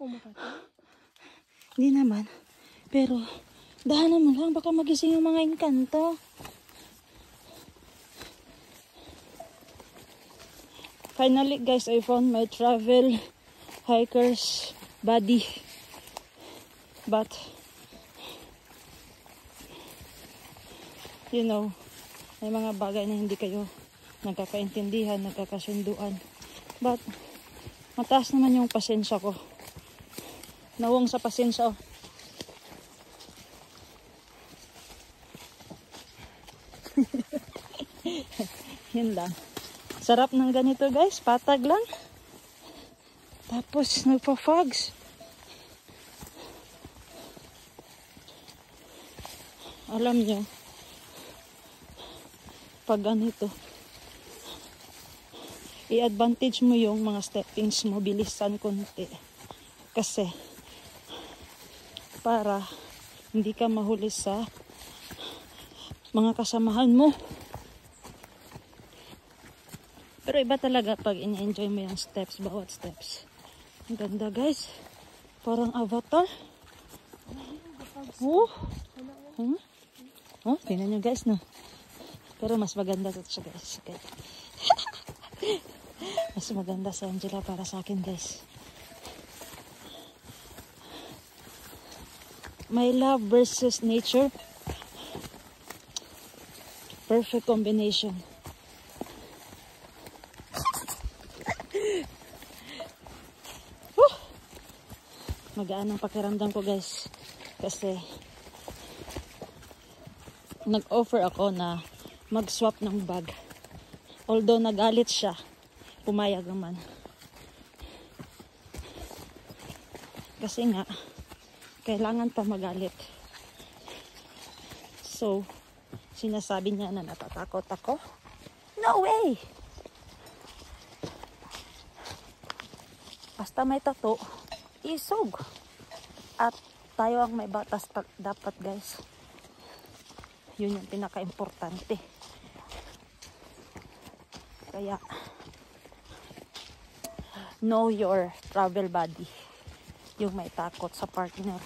ko makati? Hindi naman. Pero, dahanan mo lang. Baka magising yung mga engkanto. Finally, guys, I found my travel hiker's body. But, you know, may mga bagay na hindi kayo nagkakaintindihan, nagkakasunduan. But, mataas naman yung pasensya ko. Nawang sa pasensya. Yun lang. Sarap ng ganito, guys. Patag lang. Tapos, nagpa-fogs. Alam nyo, pag ganito, i-advantage mo yung mga steppings mo, bilisan konti. Kasi, para hindi ka mahuli sa mga kasamahan mo. Pero iba talaga pag in-enjoy mo yung steps, bawat steps. Ang ganda, guys. Parang avatar. Oh! Oh, tingnan nyo, guys, no? Pero mas maganda ito siya, guys. Okay. Mas maganda si Angela para sa akin, guys. My love versus nature. Perfect combination. Magaan ang pakiramdam ko, guys. Kasi nag-offer ako na mag-swap ng bag. Although nagalit siya, pumayag naman. Kasi nga, kailangan pa magalit. So, sinasabi niya na natatakot ako. No way! Basta may tato, isog. At tayo ang may batas dapat, guys. Yun yung pinaka-importante. Kaya, know your travel buddy. Yung may takot sa partner.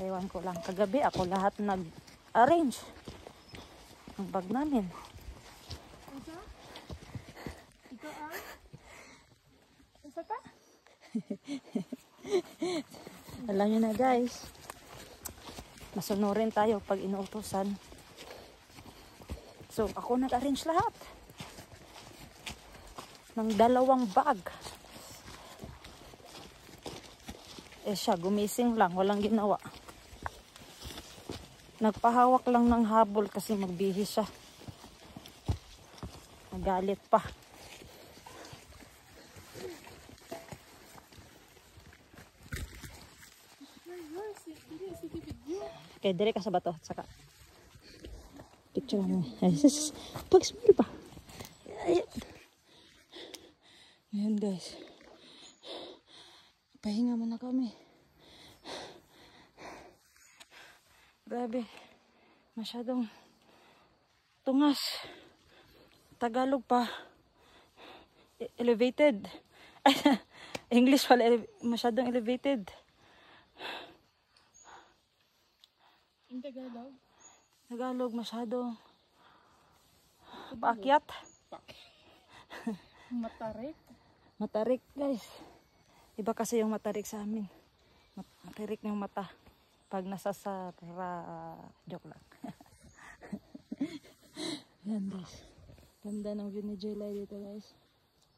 Ewan ko lang. Kagabi ako lahat nag-arrange ang bag namin. Ito ang? Isa ka? Alam nyo na, guys. Masunurin tayo pag inuutosan. So, ako nag-arrange lahat. Ng 2 bag. Eh siya, gumising lang. Walang ginawa. Nagpahawak lang ng habol kasi magbihis siya. Magalit pa. Okay, dire ka sa bato. Saka. Picture mo. Pag-smile pa. Ayan, guys. Pahinga muna kami. Grabe. Masyadong tungas. Tagalog pa. Elevated. English pala. Masyadong elevated. Ang Tagalog? Tagalog masyadong paakyat. Matarik. Matarik, guys. Iba kasi yung matarik sa amin. Matarik yung mata. Pag nasasara, joke lang. Yan, guys. Ganda ng view ni Jelay dito, guys.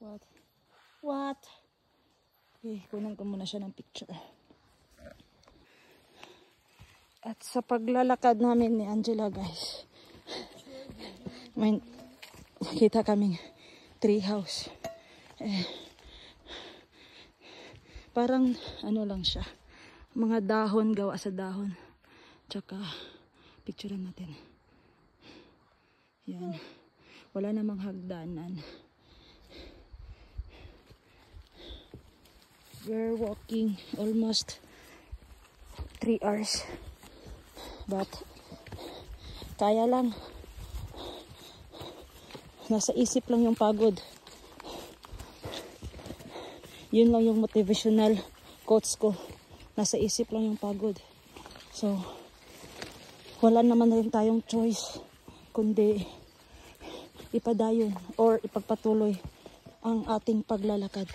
What? What? Okay, kunan ko muna siya ng picture. At sa paglalakad namin ni Angela, guys, may kita kaming tree house. Parang ano lang siya, mga dahon, gawa sa dahon. Tsaka picturean natin. Yan, wala namang hagdanan. We're walking almost 3 hours, but kaya lang. Nasa isip lang yung pagod. Yun lang yung motivational quotes ko. Nasa isip lang yung pagod. So, wala naman rin tayong choice kundi ipadayon or ipagpatuloy ang ating paglalakad.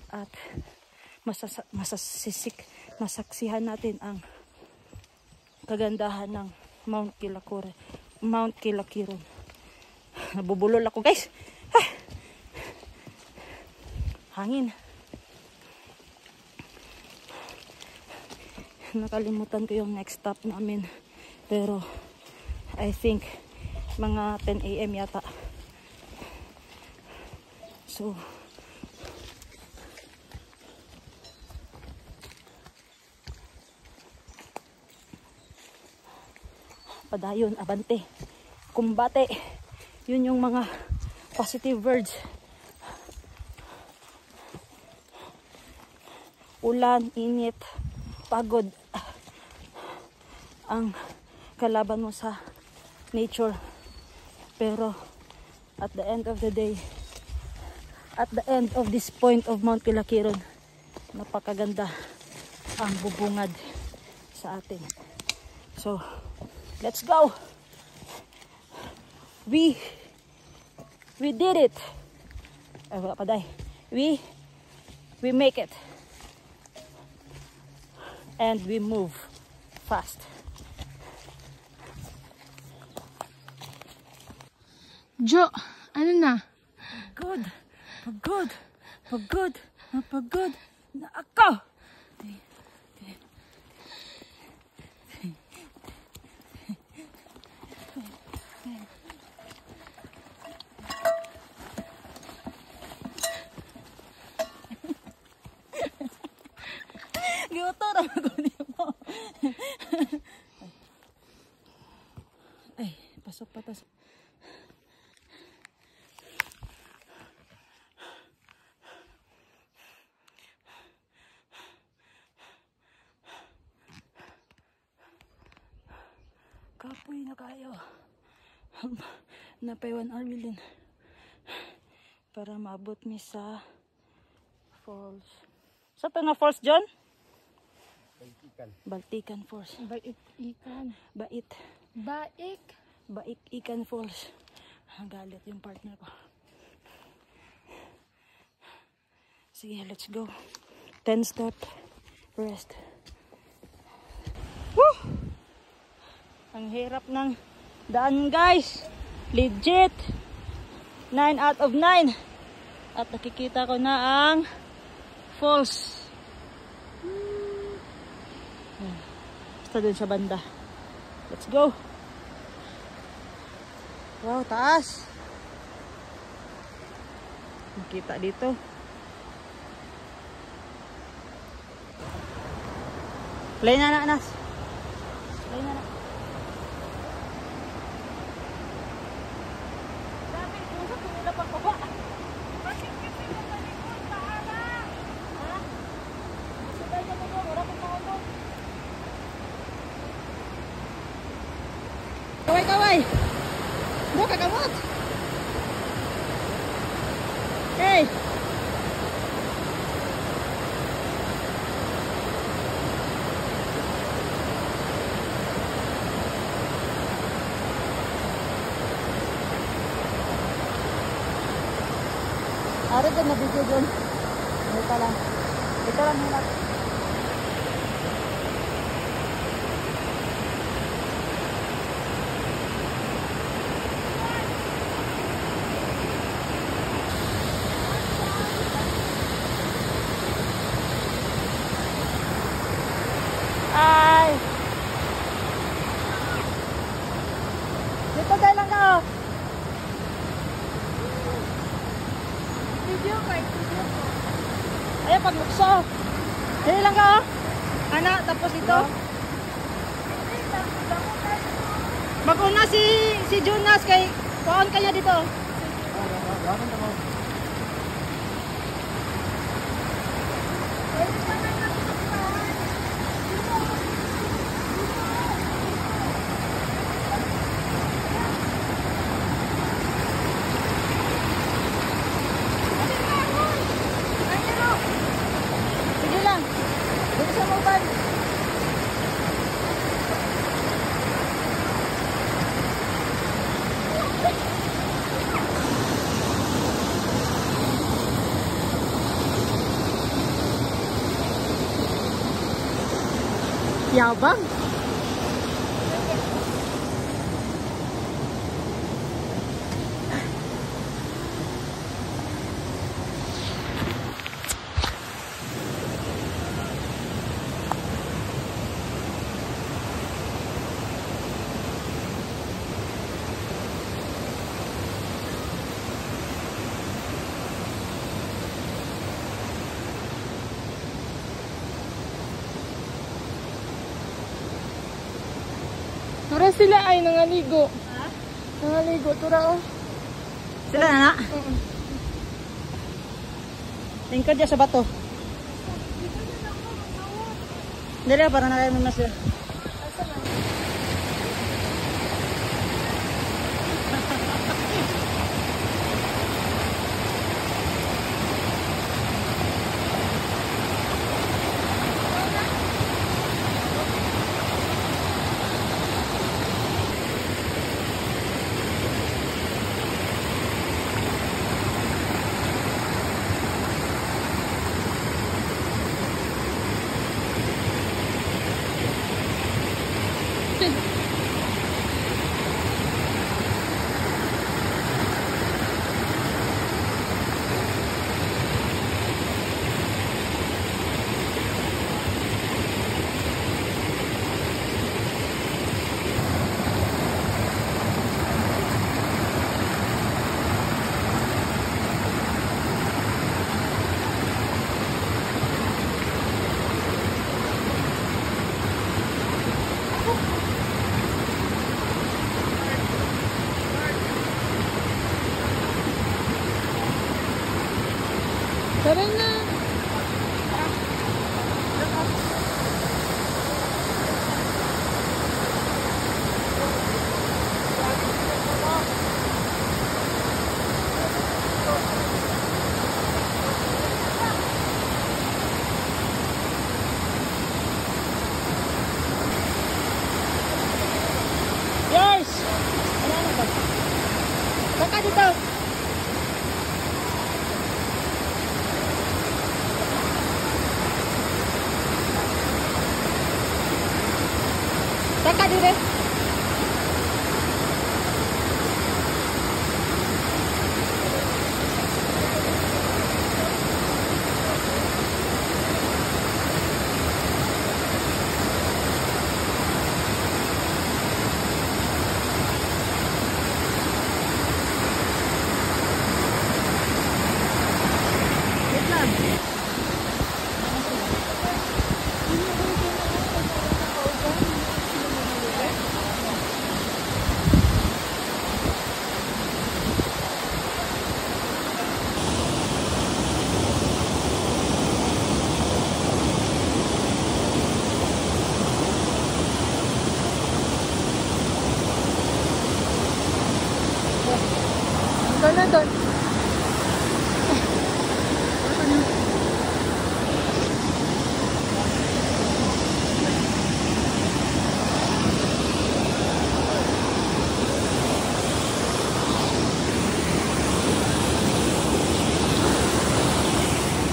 At masaksihan natin ang kagandahan ng Mount Kilakiron. Nabubulol ako, guys. Hangin. Nakalimutan ko yung next stop namin. Pero I think mga 10 AM yata. So padayon, abante, kumbate. Yun yung mga positive words. Ulan, init, pagod ang kalaban mo sa nature. Pero at the end of the day, at the end of this point of Mount Kilakiron, napakaganda ang bubungad sa atin. So, let's go! We did it! Ay, wala pa day. We make it. And we move fast. Jo, ano na? Pagod na ako. Giutor ako nimo. Ay, pasok patas. Kapoy na kayo. Napay 1 hour million para maabot mi sa falls. Sa ito na falls, John? Baltican Falls. Bait-ikan. Bait-ikan Falls. Galit yung partner ko. Sige, let's go. 10 step rest. Woo! Ang hirap ng daan, guys. Legit. 9 out of 9. At nakikita ko na ang falls. Basta dun sa banda. Let's go. Wow, taas. Nakita dito. Play na, Anas. Play na. Dami, kung sa tumila pang baba. Bakit kasi natalikod? Pahala! Ha? Sabay na mo, wala kong maulog. Kaway! Buka kakamot! Hey! Ari ka na video dun. Ito lang. Ito lang muna. Ay! Dito tayo lang ka, oh. Video ko. Ayan, paglukso. Dali lang ka, oh. Ana, tapos ito. Mag-una si Jonas kay paon kanya dito. Yabang. Tura sila ay nangaligo. Ha? Nangaligo, tura oh. Sila na? Tingkad dyan sa bato. Dali para na kayo na sila. Tara na. Yours! Baka dito. Baka dito. Wait lang. Doon na doon.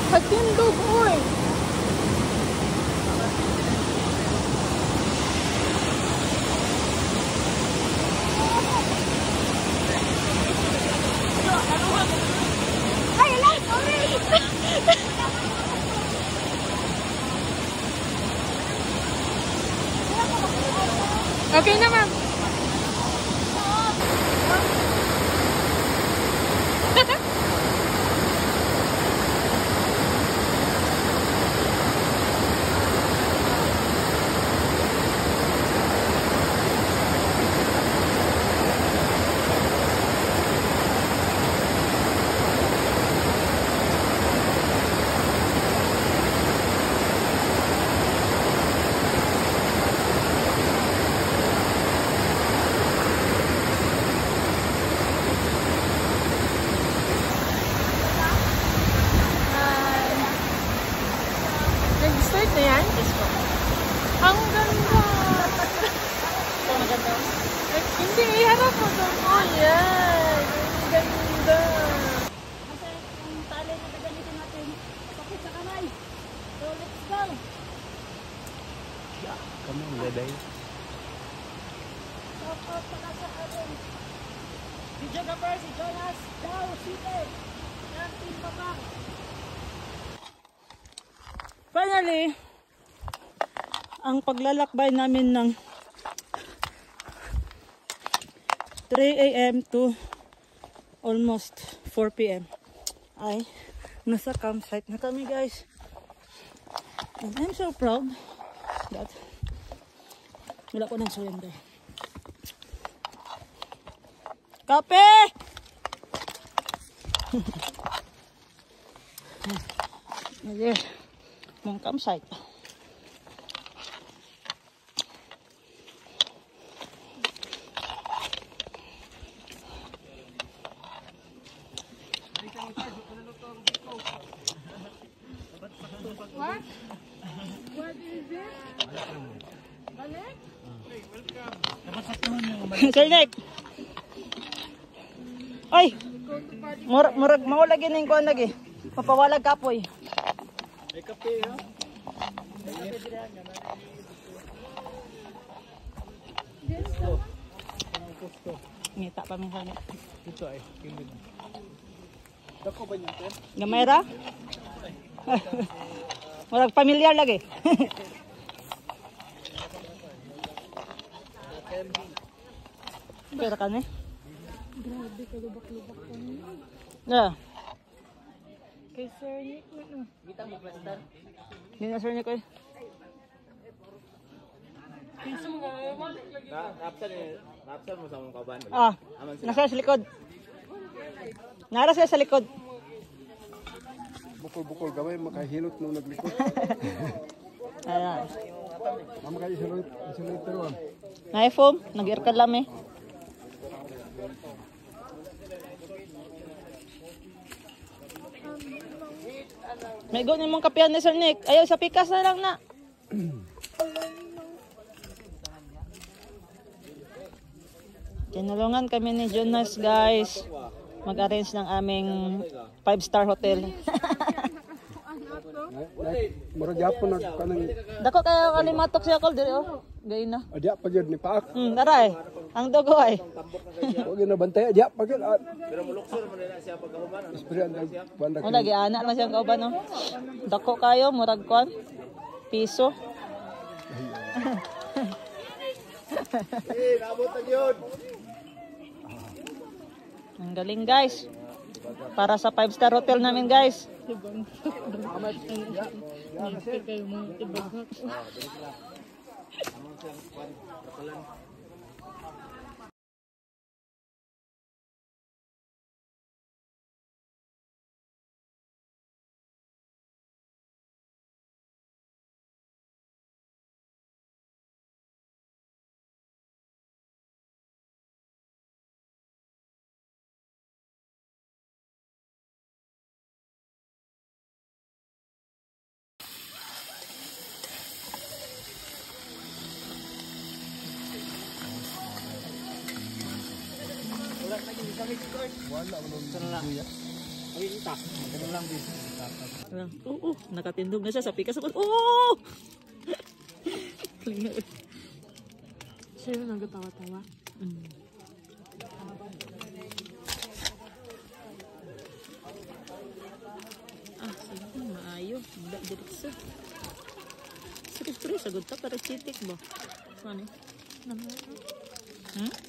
Hatindog, oy. Ay, alam, sorry. Okay na, ma'am. day. Si Jennifer, si Jonas, daw, City. Yan, Team Babang. Finally, ang paglalakbay namin ng 3 a.m. to almost 4 p.m. ay nasa campsite na kami, guys. And I'm so proud that wala ko nang surrender. Kape! Ayan, mong campsite. What? What is it? Balik? Sir Nick! Ay! Murag maulagi na yung kuhan lagi. Mapawalag kapoy. May kape, ha? Ngita pa mong kanya. Ito ay, kilid. Dako ba niyo, te? Gamay ra? Murag pamilyar lagi. Pero ka ni? Grabe, kalubak-lubak ko niya. Yeah. Kay Sir Nick na no. Hindi na Sir Nick eh. Napsan mo sa mong kauban. Ah, nasa sa likod. Nara siya sa likod. Bukol-bukol gawin, makahilot nung naglikod. Ayan. Makahilot pero Na-foam, nag-irkad lang eh. May gawin mong kapihan ni Sir Nick. Ayaw, sa pikas na lang na. Tinulungan kami ni Jonas, guys. Mag-arrange ng aming 5-star hotel. murag yapon kanang Dako kaya kalimatok siya kol diri oh. Gay na. adya pa gyud ni paak. Daray. Ang dugo ay. Wa gyud na bantay adya pa gyud. Pero muluksor man nila siya pagkahuman. Esprit ang banda. Wala gi ana na siyang kauban no. Dako kayo murag kwan. Piso. Nabot na yun. Ang galing, guys. Para sa 5-star hotel namin, guys. Oo, nakatindog na siya sa pikas. Oo! Siya yung nagatawa-tawa. Ah, sige, maayo. Hindi, diretso. Sige, sagod ta, para chitik ba? Ano? Hmm?